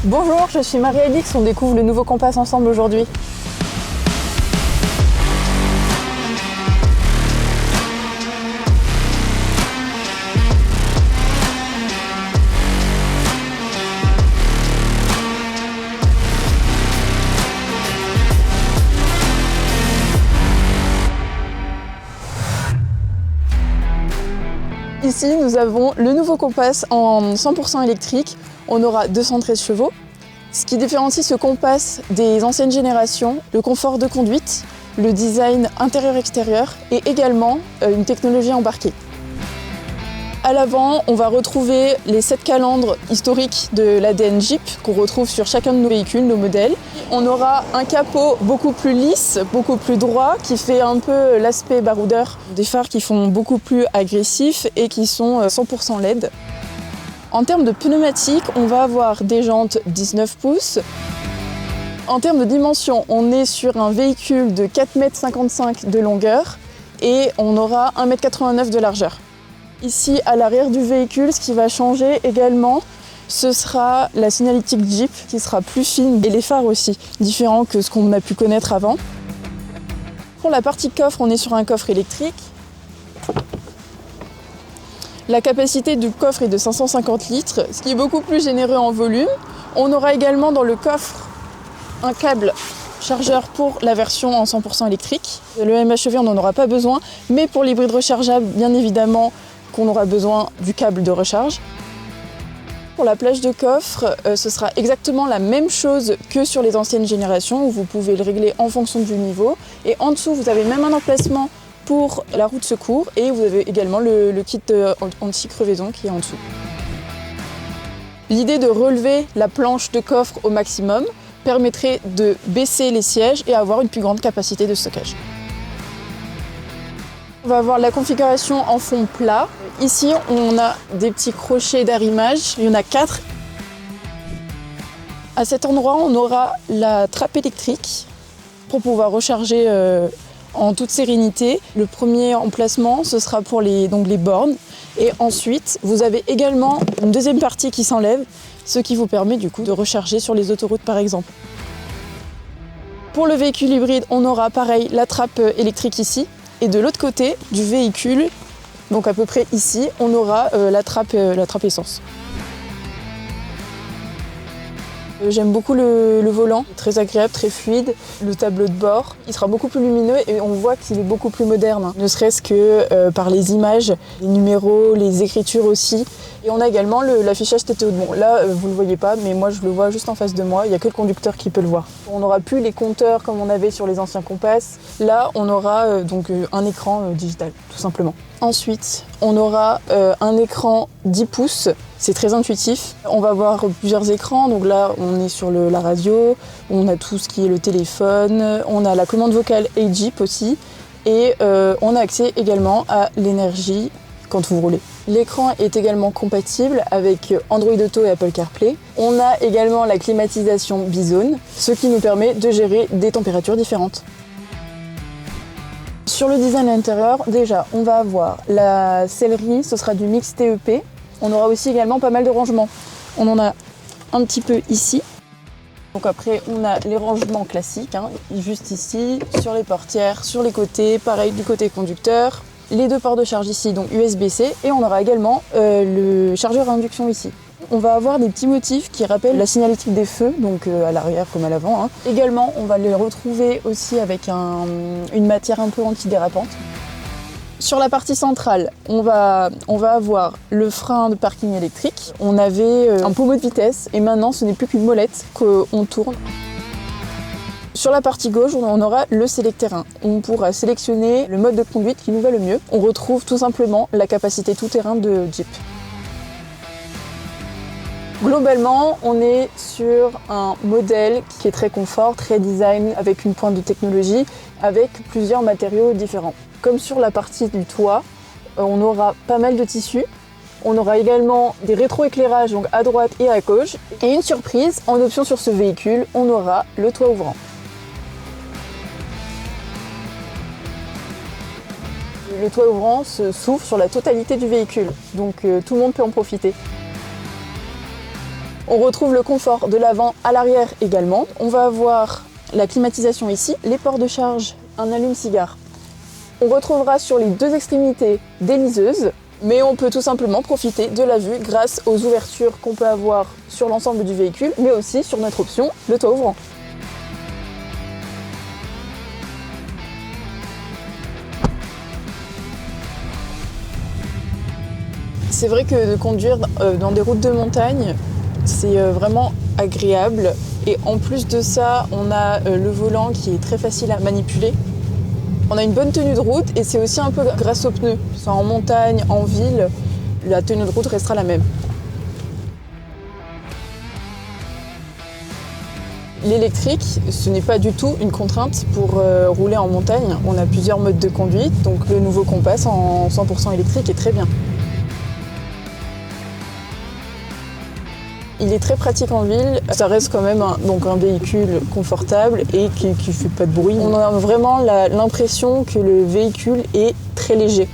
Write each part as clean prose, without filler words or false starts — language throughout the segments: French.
Bonjour, je suis Marie-Alix, on découvre le nouveau Compass ensemble aujourd'hui. Ici, nous avons le nouveau Compass en 100% électrique. On aura 213 chevaux. Ce qui différencie ce Compass des anciennes générations, le confort de conduite, le design intérieur-extérieur et également une technologie embarquée. À l'avant, on va retrouver les 7 calandres historiques de l'ADN Jeep qu'on retrouve sur chacun de nos véhicules, nos modèles. On aura un capot beaucoup plus lisse, beaucoup plus droit, qui fait un peu l'aspect baroudeur. Des phares qui font beaucoup plus agressifs et qui sont 100% LED. En termes de pneumatiques, on va avoir des jantes 19 pouces. En termes de dimension, on est sur un véhicule de 4,55 m de longueur et on aura 1,89 m de largeur. Ici, à l'arrière du véhicule, ce qui va changer également, ce sera la signalétique Jeep qui sera plus fine et les phares aussi, différents que ce qu'on a pu connaître avant. Pour la partie coffre, on est sur un coffre électrique. La capacité du coffre est de 550 litres, ce qui est beaucoup plus généreux en volume. On aura également dans le coffre un câble chargeur pour la version en 100% électrique. Le MHEV, on n'en aura pas besoin, mais pour l'hybride rechargeable, bien évidemment, qu'on aura besoin du câble de recharge. Pour la plage de coffre, ce sera exactement la même chose que sur les anciennes générations, où vous pouvez le régler en fonction du niveau. Et en dessous, vous avez même un emplacement pour la roue de secours et vous avez également le kit anti-crevaison qui est en dessous. L'idée de relever la planche de coffre au maximum permettrait de baisser les sièges et avoir une plus grande capacité de stockage. On va avoir la configuration en fond plat. Ici, on a des petits crochets d'arrimage, il y en a 4. À cet endroit, on aura la trappe électrique pour pouvoir recharger en toute sérénité. Le premier emplacement, ce sera pour les bornes. Et ensuite, vous avez également une deuxième partie qui s'enlève, ce qui vous permet du coup de recharger sur les autoroutes par exemple. Pour le véhicule hybride, on aura pareil la trappe électrique ici. Et de l'autre côté du véhicule, donc à peu près ici, on aura la trappe essence. J'aime beaucoup le volant, très agréable, très fluide. Le tableau de bord, il sera beaucoup plus lumineux et on voit qu'il est beaucoup plus moderne, ne serait-ce que par les images, les numéros, les écritures aussi. Et on a également l'affichage TTO. Bon, là, vous ne le voyez pas, mais moi je le vois juste en face de moi, il n'y a que le conducteur qui peut le voir. On n'aura plus les compteurs comme on avait sur les anciens Compass. Là, on aura un écran digital, tout simplement. Ensuite, on aura un écran 10 pouces, c'est très intuitif. On va avoir plusieurs écrans, donc là on est sur la radio, on a tout ce qui est le téléphone, on a la commande vocale et Jeep aussi, et on a accès également à l'énergie quand vous roulez. L'écran est également compatible avec Android Auto et Apple CarPlay. On a également la climatisation bizone, ce qui nous permet de gérer des températures différentes. Sur le design intérieur, déjà, on va avoir la sellerie, ce sera du mix TEP. On aura aussi également pas mal de rangements. On en a un petit peu ici. Donc après, on a les rangements classiques, juste ici, sur les portières, sur les côtés, pareil du côté conducteur. Les 2 ports de charge ici, donc USB-C, et on aura également le chargeur à induction ici. On va avoir des petits motifs qui rappellent la signalétique des feux, donc à l'arrière comme à l'avant. Également, on va les retrouver aussi avec une matière un peu antidérapante. Sur la partie centrale, on va avoir le frein de parking électrique. On avait un pommeau de vitesse et maintenant ce n'est plus qu'une molette qu'on tourne. Sur la partie gauche, on aura le Select-Terrain. On pourra sélectionner le mode de conduite qui nous va le mieux. On retrouve tout simplement la capacité tout-terrain de Jeep. Globalement, on est sur un modèle qui est très confort, très design, avec une pointe de technologie, avec plusieurs matériaux différents. Comme sur la partie du toit, on aura pas mal de tissus. On aura également des rétroéclairages donc à droite et à gauche. Et une surprise, en option sur ce véhicule, on aura le toit ouvrant. Le toit ouvrant s'ouvre sur la totalité du véhicule, donc tout le monde peut en profiter. On retrouve le confort de l'avant à l'arrière également. On va avoir la climatisation ici, les ports de charge, un allume-cigare. On retrouvera sur les deux extrémités des liseuses, mais on peut tout simplement profiter de la vue grâce aux ouvertures qu'on peut avoir sur l'ensemble du véhicule, mais aussi sur notre option, le toit ouvrant. C'est vrai que de conduire dans des routes de montagne, c'est vraiment agréable. Et en plus de ça, on a le volant qui est très facile à manipuler. On a une bonne tenue de route et c'est aussi un peu grâce aux pneus. Soit en montagne, en ville, la tenue de route restera la même. L'électrique, ce n'est pas du tout une contrainte pour rouler en montagne. On a plusieurs modes de conduite, donc le nouveau Compass en 100% électrique est très bien. Il est très pratique en ville, ça reste quand même un véhicule confortable et qui ne fait pas de bruit. On a vraiment l'impression que le véhicule est très léger.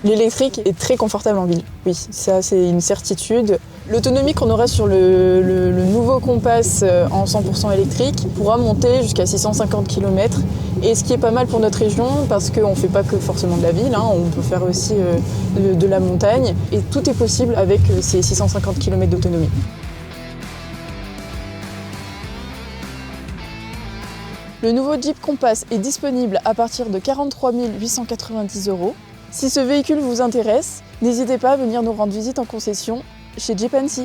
L'électrique est très confortable en ville, oui, ça c'est une certitude. L'autonomie qu'on aura sur le nouveau Compass en 100% électrique pourra monter jusqu'à 650 km. Et ce qui est pas mal pour notre région, parce qu'on ne fait pas que forcément de la ville, on peut faire aussi de la montagne. Et tout est possible avec ces 650 km d'autonomie. Le nouveau Jeep Compass est disponible à partir de 43 890 €. Si ce véhicule vous intéresse, n'hésitez pas à venir nous rendre visite en concession chez Jeep Annecy.